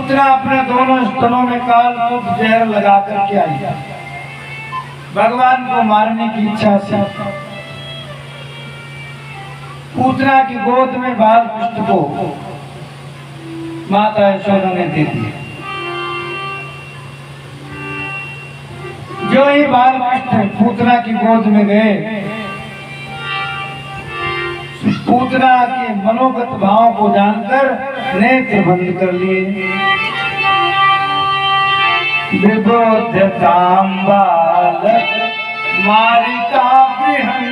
पूतना अपने दोनों स्तनों में कालकूट जहर लगा करके आई। भगवान को मारने की इच्छा से पूतना की गोद में बाल कृष्ण को माता यशोदा ने दे दिया। जो ही बाल कृष्ण पूतना की गोद में गए, पूतना के मनोगत भाव को जानकर नेत्र बंद कर लिए। विबोध्यतां बालक मारिका गृहं,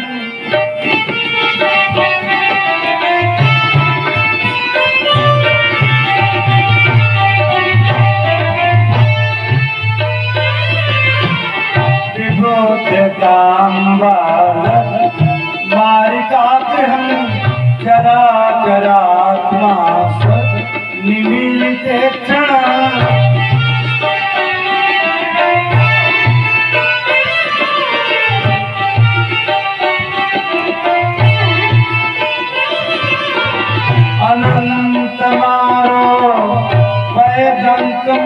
विबोध्यतां बालक मारिका गृहं, चराचरात्मा निमीलिते क्षण। अनंतमारो वैदंतमंतकम्,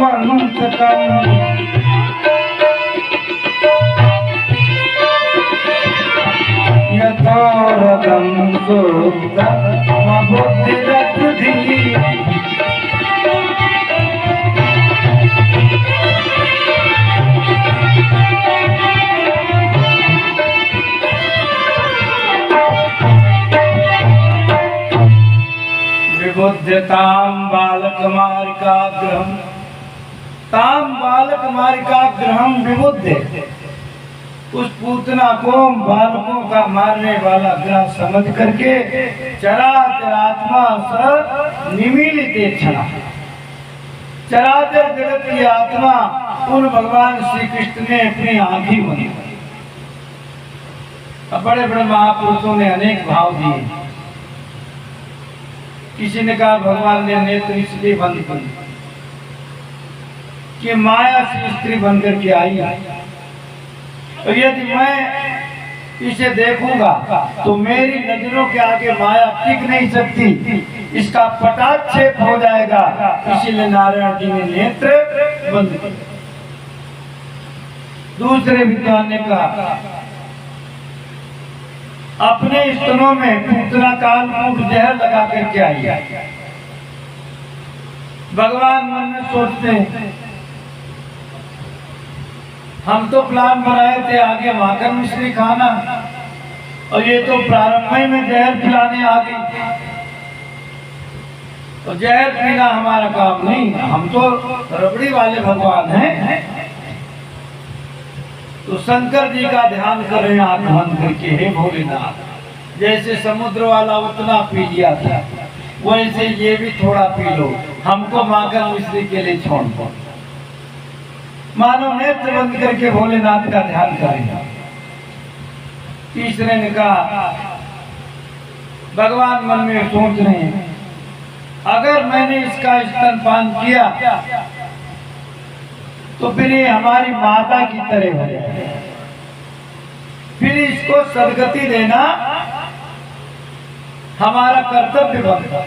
यथोरगं सुप्तमबुद्धिरकृधि। विबुध्यतां बालकमारिकाग्रहं, तां बालकमारिकाग्रहं विबुध्य। उस पूतना को बालकों का मारने वाला ग्रह समझ करके चराचरात्मा स निमीलिते क्षण, चराचर जगत की आत्मा उन भगवान श्री कृष्ण ने अपनी आंखी बनी। बड़े बड़े महापुरुषों ने अनेक भाव दिए। किसी ने कहा भगवान ने नेत्र इसलिए बंद कर कि माया से स्त्री बनकर के आई, और यदि मैं इसे देखूंगा तो मेरी नजरों के आगे माया टिक नहीं सकती, इसका पटाक्षेप हो जाएगा। इसीलिए नारायण जी ने नेत्र बंद कर। दूसरे विद्वान ने कहा अपने स्तनों में पूतना कालकूट जहर लगा करके आई। भगवान मन में सोचते हम तो प्लान बनाए थे आगे माखन मिश्री खाना, और ये तो प्रारंभ में जहर पिलाने आ गई। तो जहर पीना हमारा काम नहीं, हम तो रबड़ी वाले भगवान हैं। तो शंकर जी का ध्यान कर रहे हैं आंख बंद करके, हे भोलेनाथ, जैसे समुद्र वाला उतना पी लिया था वैसे ये भी थोड़ा पी लो, हमको माखन मिश्री के लिए छोड़ दो। मानो नेत्र बंद करके भोलेनाथ का ध्यान करेंगे। तीसरे ने कहा भगवान मन में सोच रहे हैं अगर मैंने इसका स्तनपान किया तो फिर ये हमारी माता की तरह हो जाए, फिर इसको सदगति देना हमारा कर्तव्य बनता।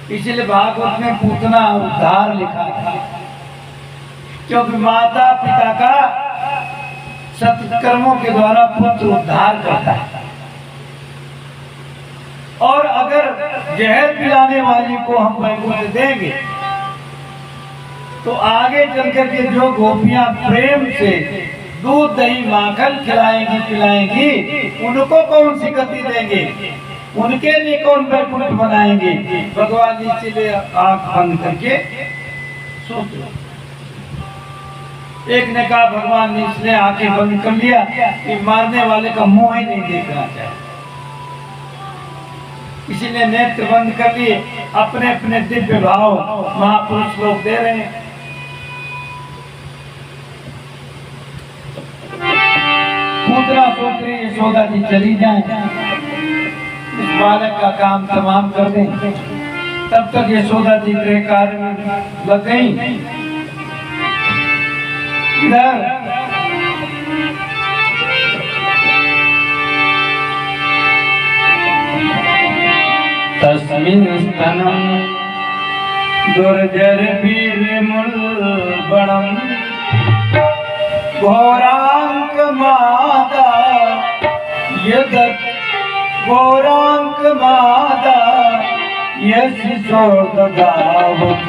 इसलिए भागवत में पूतना उद्धार लिखा था, क्योंकि माता पिता का सत्कर्मों के द्वारा पुत्र उद्धार करता है। और अगर जहर पिलाने वाली को हम वैकुंठ देंगे तो आगे चलकर के जो गोपियां प्रेम से दूध दही माखन खिलाएंगी पिलाएंगी, उनको कौन सी गति देंगे, उनके लिए कौन वैकुंठ बनाएंगे। भगवान इसीलिए आंख बंद करके सोच लो। एक ने कहा भगवान ने इसलिए आंखें बंद कर लिया कि मारने वाले का मुंह ही नहीं देखना चाहिए, इसीलिए नेत्र बंद कर लिए। अपने अपने दिव्य भाव महापुरुष लोग दे रहे हैं। पूतना सोच रही यशोदा जी चली जाए, इस बालक का काम तमाम कर दें। तब तक यशोदा जी गृह कार्य में लग गई। इधर तस्मिन् स्तनं दुर्जर वीर बणम घोरांक मादा यदत घोरांक मादा यश दावत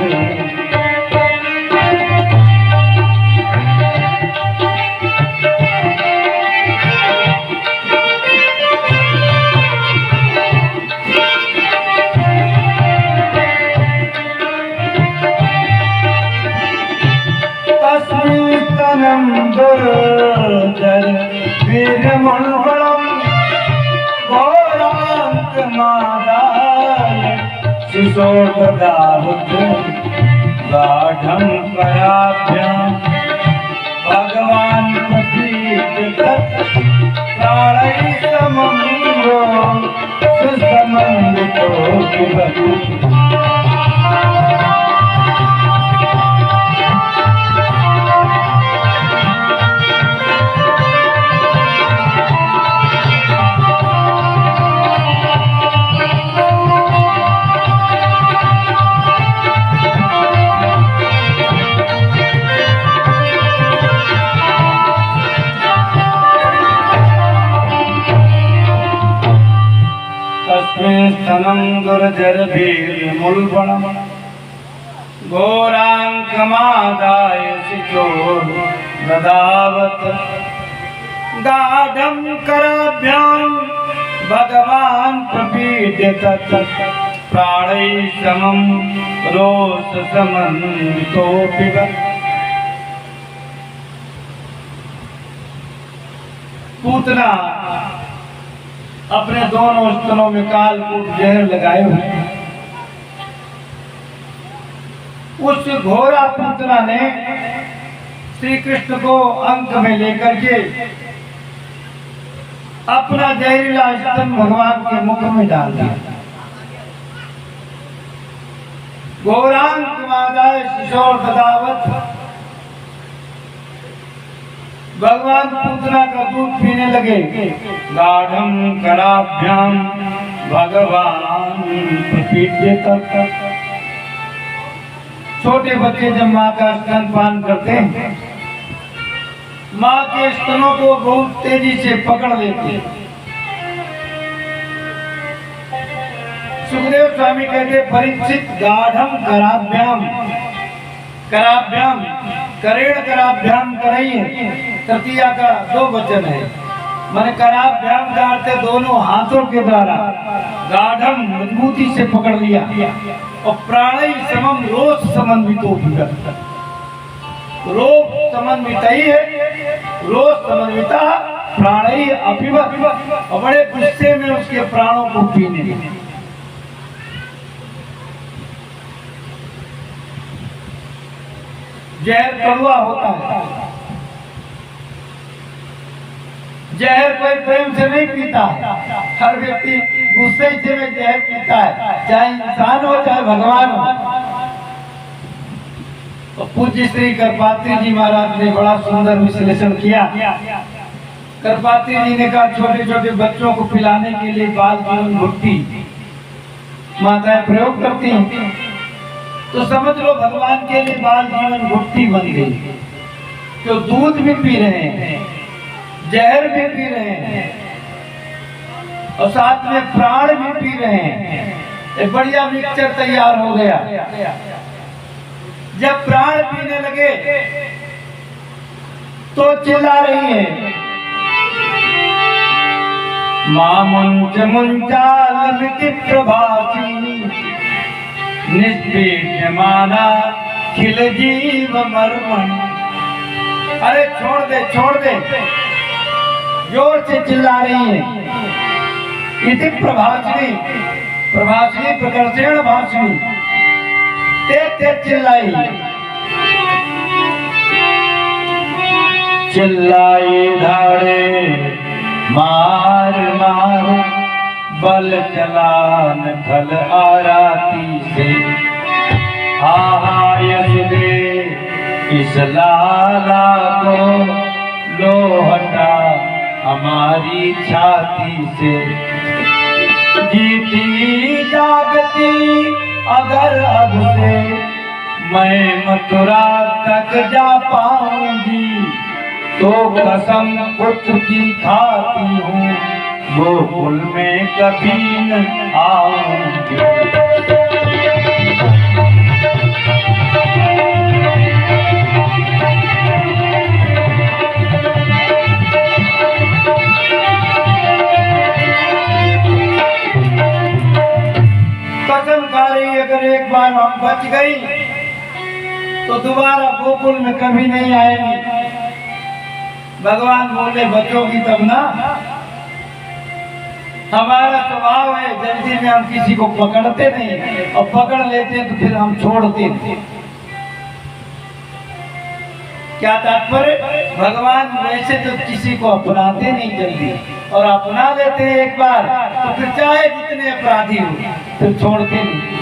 दुर्जर वीर बणम घोरांक मादा शिशोदावत गाढ़ं कराभ्यां भगवान प्रतीक प्राणै समं सुसमन्वितो विभु स्तनं दुर्जर वीर मूलबणम घोरांकमादाय शिशोर ददावत गाढ़ं कराभ्यां भगवान प्रपीड्य तत् प्राणै समं रोष समन्वितो पिबत। पूतना अपने दोनों स्तनों में कालकूट जहर लगाए हुए हैं। उस घोरा पूतना ने श्री कृष्ण को अंक में लेकर के अपना जहरीला स्तन भगवान के मुख में डाल दिया। घोरांक मादाय शिशोर ददावत भगवान पूतना का दूध पीने लगे। गाढ़ं कराभ्यां भगवान प्रपीड्य तत् छोटे बच्चे जब माँ का स्तनपान करते हैं, माँ के स्तनों को बहुत तेजी से पकड़ लेते हैं। सुखदेव स्वामी कहते परीक्षित गाढ़ं कराभ्याम कराभ्याम करेण कराभ्याम कराइए तृतीया का दो वचन है। मैंने कराभ्याम का अर्थ दोनों हाथों के द्वारा गाढ़ं मजबूती से पकड़ लिया और प्राणै समम रोष समन्वितो रोष समन्वित ही है, रोष समन्विता प्राणै अपिबत और बड़े गुस्से में उसके प्राणों को पीने लगे। जहर कड़वा होता है, जहर कोई प्रेम से नहीं पीता है। हर व्यक्ति गुस्से से में जहर पीता है, चाहे इंसान हो चाहे भगवान हो। तो पूज्य श्री करपात्री जी महाराज ने बड़ा सुंदर विश्लेषण किया। करपात्री जी ने कहा छोटे छोटे बच्चों को पिलाने के लिए बाल जीवन भुट्टी माताएं प्रयोग करती हैं, तो समझ लो भगवान के लिए बाल जीवन भुट्टी बन गई। तो दूध भी पी रहे हैं, जहर भी पी रहे हैं और साथ में प्राण भी पी रहे हैं। एक बढ़िया मिक्सचर तैयार हो गया। जब प्राण पीने लगे तो चिल्ला रही है मां मुंच मुंचाल मिति प्रभासी निष्पीड्यमाना खिल जीव मर्मण। अरे छोड़ दे जोर से चिल्ला रही है। इति प्रभासिनी प्रभासिनी प्रकर्षेण भाषिणी ते चिल्लाई चिल्लाई धाड़े मार मार बल चलान खल आराती से यश दे इस लाला को लो हटा हमारी छाती से। जीती जागती अगर अब से मैं मथुरा तक जा पाऊंगी तो कसम पुत्र की खाती हूँ, गोकुल में कभी न आऊंगी। कसम खा रही अगर एक बार हम बच गई तो दोबारा गोकुल में कभी नहीं आएंगी। भगवान बोले बचोगी तब ना। हमारा स्वभाव है जल्दी में हम किसी को पकड़ते नहीं, और पकड़ लेते तो फिर हम छोड़ते नहीं। क्या तात्पर्य? भगवान वैसे तो किसी को अपनाते नहीं जल्दी, और अपना लेते हैं एक बार तो फिर चाहे जितने अपराधी हो फिर छोड़ते नहीं।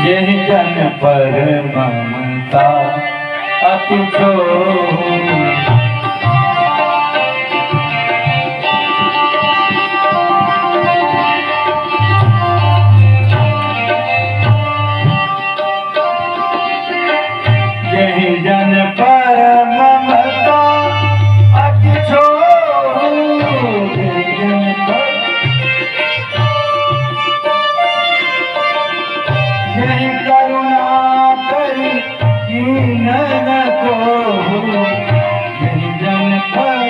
यही जन पर ममता अति यही जन पर ममता अति यही करुणा करी कीन न को, यही जन पर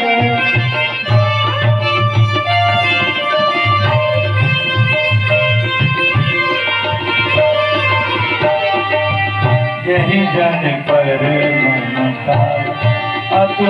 यही जन पर ममता अति